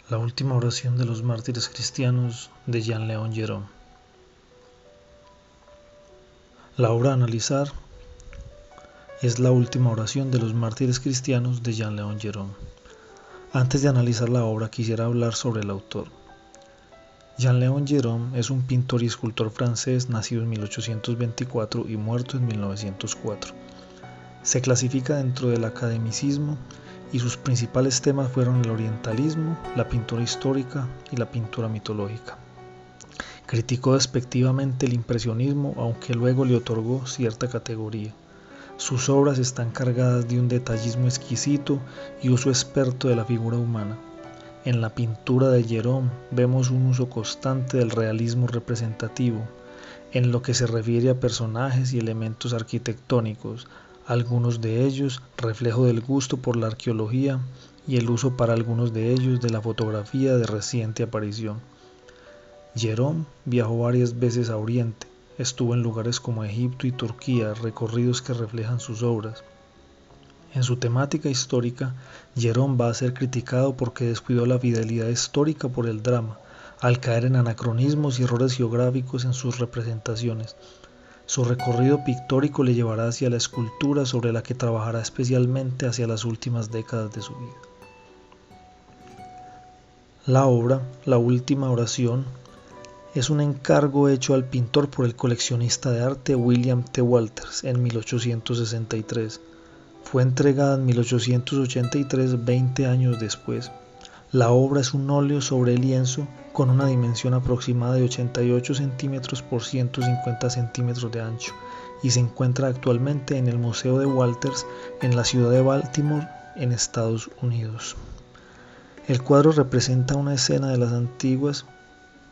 La última oración de los mártires cristianos de Jean Léon Gérôme. La obra a analizar es la última oración de los mártires cristianos de Jean Léon Gérôme. Antes de analizar la obra quisiera hablar sobre el autor. Jean Léon Gérôme es un pintor y escultor francés nacido en 1824 y muerto en 1904. Se clasifica dentro del academicismo y sus principales temas fueron el orientalismo, la pintura histórica y la pintura mitológica. Criticó despectivamente el impresionismo, aunque luego le otorgó cierta categoría. Sus obras están cargadas de un detallismo exquisito y uso experto de la figura humana. En la pintura de Gérôme vemos un uso constante del realismo representativo, en lo que se refiere a personajes y elementos arquitectónicos, algunos de ellos reflejo del gusto por la arqueología y el uso para algunos de ellos de la fotografía de reciente aparición. Gérôme viajó varias veces a Oriente, estuvo en lugares como Egipto y Turquía, recorridos que reflejan sus obras. En su temática histórica, Gérôme va a ser criticado porque descuidó la fidelidad histórica por el drama, al caer en anacronismos y errores geográficos en sus representaciones. Su recorrido pictórico le llevará hacia la escultura, sobre la que trabajará especialmente hacia las últimas décadas de su vida. La obra, La última oración, es un encargo hecho al pintor por el coleccionista de arte William T. Walters en 1863. Fue entregada en 1883, 20 años después. La obra es un óleo sobre lienzo con una dimensión aproximada de 88 centímetros por 150 centímetros de ancho y se encuentra actualmente en el Museo de Walters en la ciudad de Baltimore, en Estados Unidos. El cuadro representa una escena de las antiguas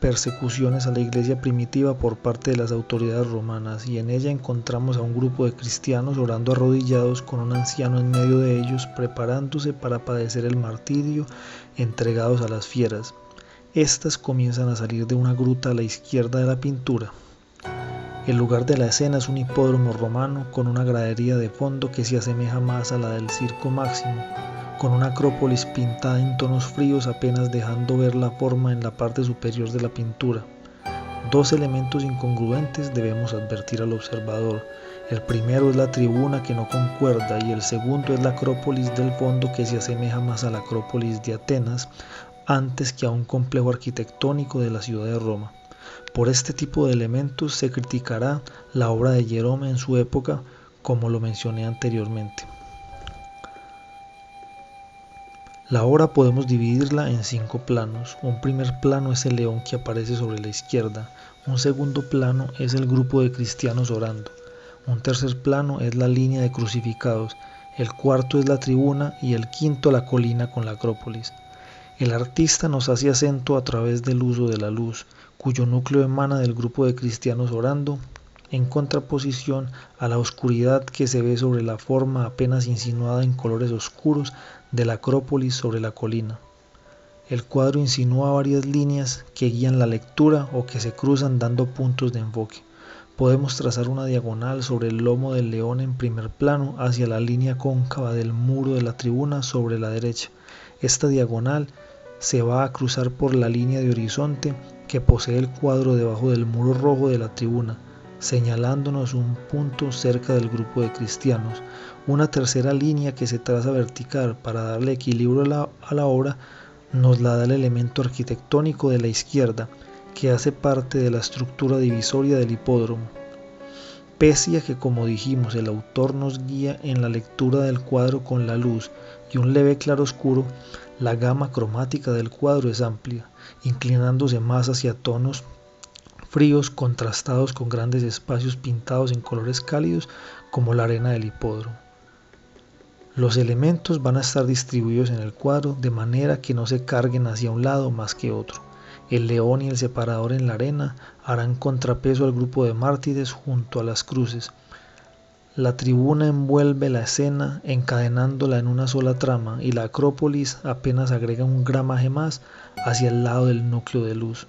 persecuciones a la iglesia primitiva por parte de las autoridades romanas, y en ella encontramos a un grupo de cristianos orando arrodillados con un anciano en medio de ellos, preparándose para padecer el martirio, entregados a las fieras. Estas comienzan a salir de una gruta a la izquierda de la pintura. El lugar de la escena es un hipódromo romano con una gradería de fondo que se asemeja más a la del Circo Máximo, con una acrópolis pintada en tonos fríos, apenas dejando ver la forma en la parte superior de la pintura. Dos elementos incongruentes debemos advertir al observador. El primero es la tribuna, que no concuerda, y el segundo es la acrópolis del fondo, que se asemeja más a la acrópolis de Atenas antes que a un complejo arquitectónico de la ciudad de Roma. Por este tipo de elementos se criticará la obra de Gérôme en su época, como lo mencioné anteriormente. La obra podemos dividirla en 5 planos. Un primer plano es el león que aparece sobre la izquierda. Un segundo plano es el grupo de cristianos orando. Un tercer plano es la línea de crucificados. El cuarto es la tribuna y el quinto la colina con la acrópolis. El artista nos hace acento a través del uso de la luz, cuyo núcleo emana del grupo de cristianos orando, en contraposición a la oscuridad que se ve sobre la forma apenas insinuada en colores oscuros de la acrópolis sobre la colina. El cuadro insinúa varias líneas que guían la lectura o que se cruzan dando puntos de enfoque. Podemos trazar una diagonal sobre el lomo del león en primer plano hacia la línea cóncava del muro de la tribuna sobre la derecha. Esta diagonal se va a cruzar por la línea de horizonte que posee el cuadro debajo del muro rojo de la tribuna, señalándonos un punto cerca del grupo de cristianos. Una tercera línea que se traza vertical para darle equilibrio a la obra nos la da el elemento arquitectónico de la izquierda, que hace parte de la estructura divisoria del hipódromo. Pese a que, como dijimos, el autor nos guía en la lectura del cuadro con la luz y un leve claroscuro, la gama cromática del cuadro es amplia, inclinándose más hacia tonos fríos contrastados con grandes espacios pintados en colores cálidos como la arena del hipódromo. Los elementos van a estar distribuidos en el cuadro de manera que no se carguen hacia un lado más que otro. El león y el separador en la arena harán contrapeso al grupo de mártires junto a las cruces. La tribuna envuelve la escena encadenándola en una sola trama, y la acrópolis apenas agrega un gramaje más hacia el lado del núcleo de luz.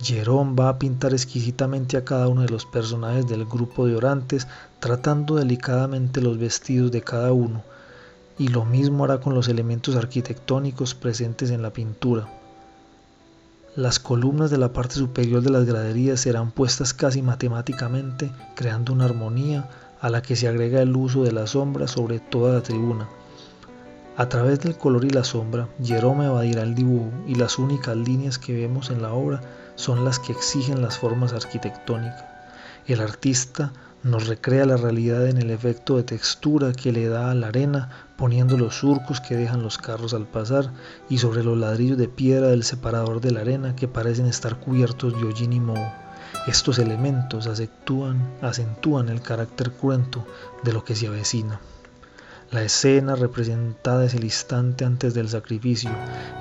Gérôme va a pintar exquisitamente a cada uno de los personajes del grupo de orantes, tratando delicadamente los vestidos de cada uno, y lo mismo hará con los elementos arquitectónicos presentes en la pintura. Las columnas de la parte superior de las graderías serán puestas casi matemáticamente, creando una armonía a la que se agrega el uso de la sombra sobre toda la tribuna. A través del color y la sombra, Jerome evadirá el dibujo y las únicas líneas que vemos en la obra son las que exigen las formas arquitectónicas. El artista nos recrea la realidad en el efecto de textura que le da a la arena, poniendo los surcos que dejan los carros al pasar y sobre los ladrillos de piedra del separador de la arena que parecen estar cubiertos de hollín y moho. Estos elementos acentúan el carácter cruento de lo que se avecina. La escena representada es el instante antes del sacrificio,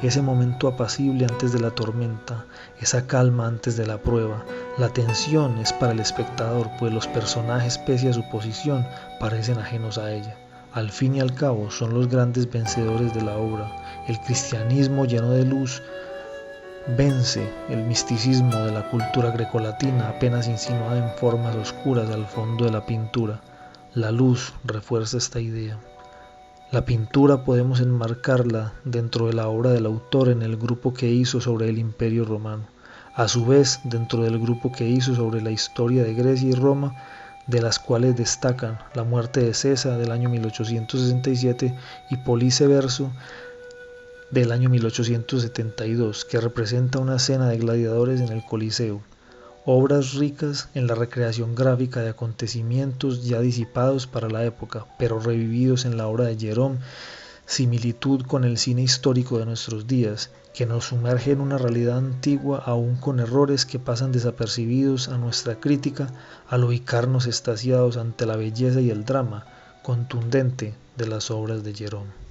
ese momento apacible antes de la tormenta, esa calma antes de la prueba. La tensión es para el espectador, pues los personajes, pese a su posición, parecen ajenos a ella. Al fin y al cabo, son los grandes vencedores de la obra. El cristianismo lleno de luz vence el misticismo de la cultura grecolatina, apenas insinuada en formas oscuras al fondo de la pintura. La luz refuerza esta idea. La pintura podemos enmarcarla dentro de la obra del autor en el grupo que hizo sobre el Imperio Romano, a su vez dentro del grupo que hizo sobre la historia de Grecia y Roma, de las cuales destacan la muerte de César del año 1867 y Polise Verso del año 1872, que representa una escena de gladiadores en el Coliseo. Obras ricas en la recreación gráfica de acontecimientos ya disipados para la época, pero revividos en la obra de Jerome, similitud con el cine histórico de nuestros días, que nos sumerge en una realidad antigua aún con errores que pasan desapercibidos a nuestra crítica al ubicarnos extasiados ante la belleza y el drama contundente de las obras de Jerome.